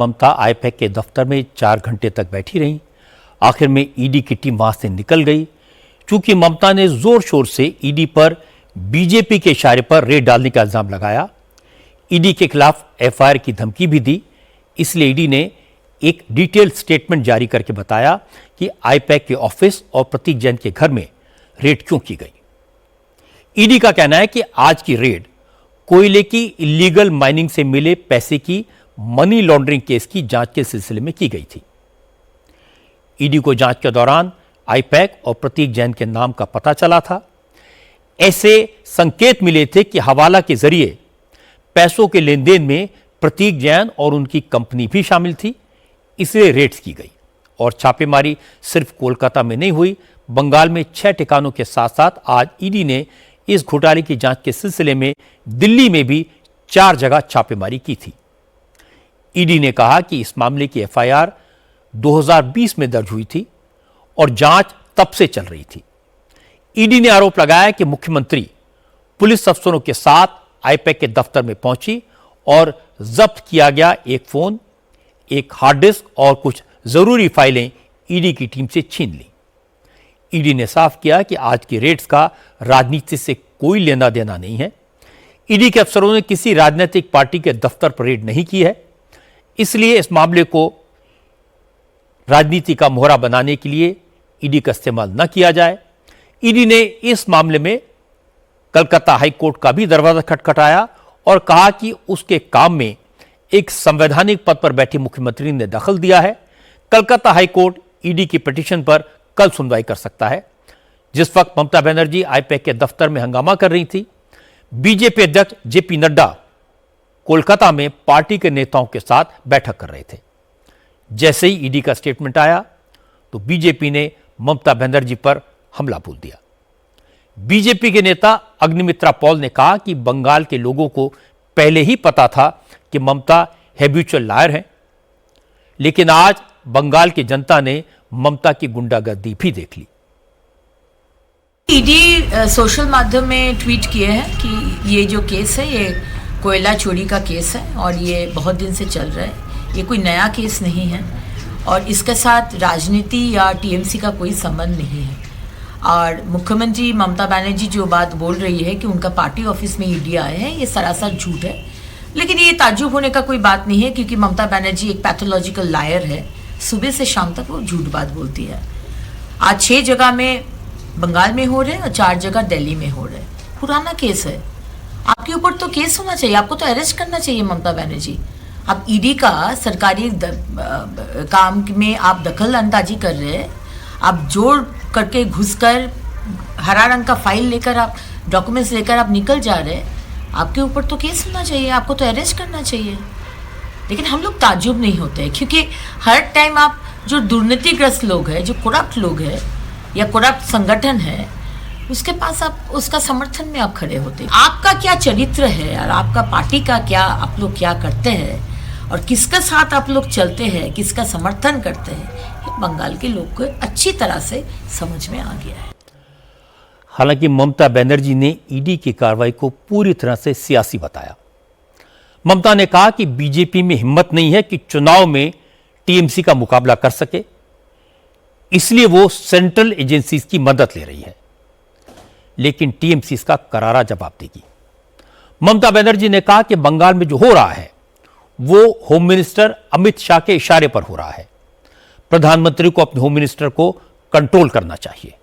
ममता IUPAC के दफ्तर में 4 घंटे तक बैठी रहीं। आखिर में ईडी की टीम वहां से निकल गई। चूंकि ममता ने जोर शोर से ईडी पर बीजेपी के इशारे पर रेड डालने का इल्जाम लगाया, ईडी के खिलाफ एफआईआर की धमकी भी दी, इसलिए ईडी ने एक डिटेल स्टेटमेंट जारी करके बताया कि आईपैक के ऑफिस और प्रतीक जैन के घर में रेड क्यों की गई। ईडी का कहना है कि आज की रेड कोयले की इलीगल माइनिंग से मिले पैसे की मनी लॉन्ड्रिंग केस की जांच के सिलसिले में की गई थी। ईडी को जांच के दौरान आईपैक और प्रतीक जैन के नाम का पता चला था। ऐसे संकेत मिले थे कि हवाला के जरिए पैसों के लेन देन में प्रतीक जैन और उनकी कंपनी भी शामिल थी, इसलिए रेड्स की गई। और छापेमारी सिर्फ कोलकाता में नहीं हुई, बंगाल में 6 ठिकानों के साथ साथ आज ईडी ने इस घोटाले की जांच के सिलसिले में दिल्ली में भी 4 जगह छापेमारी की थी। ईडी ने कहा कि इस मामले की एफआईआर 2020 में दर्ज हुई थी और जांच तब से चल रही थी। ईडी ने आरोप लगाया कि मुख्यमंत्री पुलिस अफसरों के साथ आईपैक के दफ्तर में पहुंची और जब्त किया गया एक फोन, एक हार्ड डिस्क और कुछ जरूरी फाइलें ईडी की टीम से छीन ली। ईडी ने साफ किया कि आज की रेड्स का राजनीति से कोई लेना देना नहीं है। ईडी के अफसरों ने किसी राजनीतिक पार्टी के दफ्तर पर रेड नहीं की है, इसलिए इस मामले को राजनीति का मोहरा बनाने के लिए ईडी का इस्तेमाल न किया जाए। ईडी ने इस मामले में कलकत्ता हाई कोर्ट का भी दरवाजा खटखटाया और कहा कि उसके काम में एक संवैधानिक पद पर बैठे मुख्यमंत्री ने दखल दिया है। कलकत्ता हाई कोर्ट ईडी की पिटीशन पर कल सुनवाई कर सकता है। जिस वक्त ममता बनर्जी आईपैक के दफ्तर में हंगामा कर रही थी, बीजेपी अध्यक्ष जेपी नड्डा कोलकाता में पार्टी के नेताओं के साथ बैठक कर रहे थे। जैसे ही ईडी का स्टेटमेंट आया तो बीजेपी ने ममता बनर्जी पर हमला बोल दिया। बीजेपी के नेता अग्निमित्रा पॉल ने कहा कि बंगाल के लोगों को पहले ही पता था कि ममता हैबिचुअल लायर है, लेकिन आज बंगाल की जनता ने ममता की गुंडागर्दी भी देख ली। ईडी सोशल माध्यम में ट्वीट किए हैं कि ये जो केस है ये कोयला चोरी का केस है और ये बहुत दिन से चल रहा है, ये कोई नया केस नहीं है और इसके साथ राजनीति या टीएमसी का कोई संबंध नहीं है। और मुख्यमंत्री ममता बनर्जी जो बात बोल रही है कि उनका पार्टी ऑफिस में ईडी आए हैं, ये सरासर झूठ है। लेकिन ये ताज्जुब होने का कोई बात नहीं है क्योंकि ममता बनर्जी एक पैथोलॉजिकल लायर है, सुबह से शाम तक वो झूठ बात बोलती है। आज 6 जगह में बंगाल में हो रहे हैं और 4 जगह दिल्ली में हो रहे हैं। पुराना केस है, आपके ऊपर तो केस होना चाहिए, आपको तो अरेस्ट करना चाहिए ममता बनर्जी। आप ईडी का सरकारी काम में आप दखल अंदाजी कर रहे हैं, आप जोड़ करके घुसकर हरा रंग का फाइल लेकर आप डॉक्यूमेंट्स लेकर आप निकल जा रहे हैं, आपके ऊपर तो केस होना चाहिए, आपको तो अरेस्ट करना चाहिए। लेकिन हम लोग ताज्जुब नहीं होते हैं क्योंकि हर टाइम आप जो दुर्नीतिग्रस्त लोग हैं, जो करप्ट लोग हैं या करप्ट संगठन है, उसके पास आप उसका समर्थन में आप खड़े होते हैं। आपका क्या चरित्र है और आपका पार्टी का क्या, आप लोग क्या करते हैं और किसके साथ आप लोग चलते हैं, किसका समर्थन करते हैं, ये बंगाल के लोग को अच्छी तरह से समझ में आ गया है। हालांकि ममता बनर्जी ने ईडी की कार्रवाई को पूरी तरह से सियासी बताया। ममता ने कहा कि बीजेपी में हिम्मत नहीं है कि चुनाव में टीएमसी का मुकाबला कर सके, इसलिए वो सेंट्रल एजेंसीज की मदद ले रही है, लेकिन टीएमसी इसका करारा जवाब देगी। ममता बनर्जी ने कहा कि बंगाल में जो हो रहा है वो होम मिनिस्टर अमित शाह के इशारे पर हो रहा है। प्रधानमंत्री को अपने होम मिनिस्टर को कंट्रोल करना चाहिए।